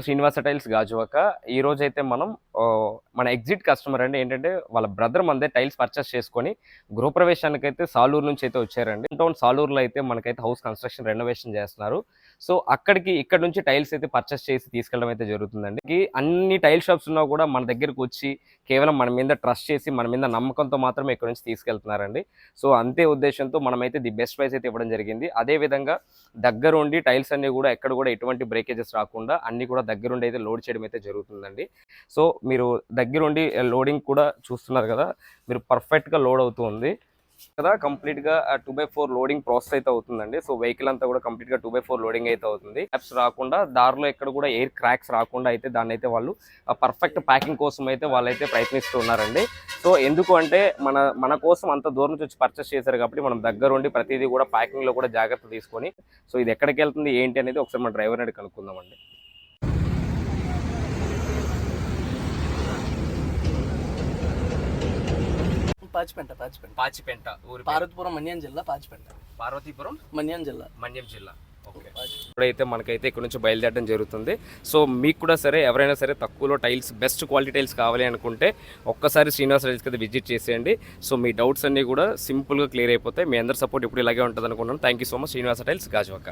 Srinivasa tiles Gajuwaka. ఈ రోజైతే మనం మన ఎగ్జిట్ కస్టమర్ అండి. ఏంటంటే వాళ్ళ బ్రదర్ మనదే టైల్స్ పర్చేస్ చేసుకొని గృహప్రవేశానికైతే సాలూరు నుంచి అయితే వచ్చారండి. టౌన్ సాలూరులో అయితే మనకైతే హౌస్ కన్స్ట్రక్షన్ రెనోవేషన్ చేస్తున్నారు. సో ఇక్కడ నుంచి టైల్స్ అయితే పర్చేస్ చేసి తీసుకెళ్ళడం అయితే జరుగుతుందండి. అన్ని టైల్ షాప్స్ ఉన్నా కూడా మన దగ్గరకు వచ్చి కేవలం మన మీద ట్రస్ట్ చేసి మన మీద నమ్మకంతో మాత్రమే ఇక్కడ నుంచి తీసుకెళ్తున్నారండి. సో అంతే ఉద్దేశంతో మనమైతే ది బెస్ట్ ప్రైస్ అయితే ఇవ్వడం జరిగింది. అదే విధంగా దగ్గరుండి టైల్స్ అన్ని కూడా ఎక్కడ కూడా ఎటువంటి బ్రేకేజెస్ రాకుండా అన్ని కూడా దగ్గరుండి అయితే లోడ్ చేయడం అయితే జరుగుతుందండి. సో మీరు దగ్గరుండి లోడింగ్ కూడా చూస్తున్నారు కదా, మీరు పర్ఫెక్ట్గా లోడ్ అవుతుంది కదా. కంప్లీట్గా 2x4 లోడింగ్ ప్రాసెస్ అయితే అవుతుందండి. సో వెహికల్ అంతా కూడా కంప్లీట్గా 2x4 లోడింగ్ అయితే అవుతుంది. యాప్స్ రాకుండా దారిలో ఎక్కడ కూడా ఎయిర్ క్రాక్స్ రాకుండా అయితే దాన్ని అయితే వాళ్ళు పర్ఫెక్ట్ ప్యాకింగ్ కోసం అయితే వాళ్ళైతే ప్రయత్నిస్తూ ఉన్నారండి. సో ఎందుకు అంటే మన కోసం అంత దూరం నుంచి వచ్చి పర్చేస్ చేశారు కాబట్టి మనం దగ్గరుండి ప్రతిదీ కూడా ప్యాకింగ్లో కూడా జాగ్రత్త తీసుకొని, సో ఇది ఎక్కడికి వెళ్తుంది ఏంటి అనేది ఒకసారి మన డ్రైవర్ అనేది కనుక్కుందామండి. పాచిపెంట ఊరి పార్వతీపురం మన్యం జిల్లా పార్వతీపురం మన్యం జిల్లా. ఓకే. ఇప్పుడైతే మనకైతే ఇక్కడ నుంచి బయలుదేరడం జరుగుతుంది. సో మీకు కూడా సరే ఎవరైనా సరే తక్కువలో టైల్స్ బెస్ట్ క్వాలిటీ టైల్స్ కావాలి అనుకుంటే ఒక్కసారి శ్రీనివాస టైల్స్కి అయితే విజిట్ చేసేయండి. సో మీ డౌట్స్ అన్నీ కూడా సింపుల్గా క్లియర్ అయిపోతాయి. మీ అందరి సపోర్ట్ ఇప్పుడు ఇలాగే ఉంటుంది అనుకుంటున్నాను. Thank you so much. Srinivasa tiles Gajuwaka.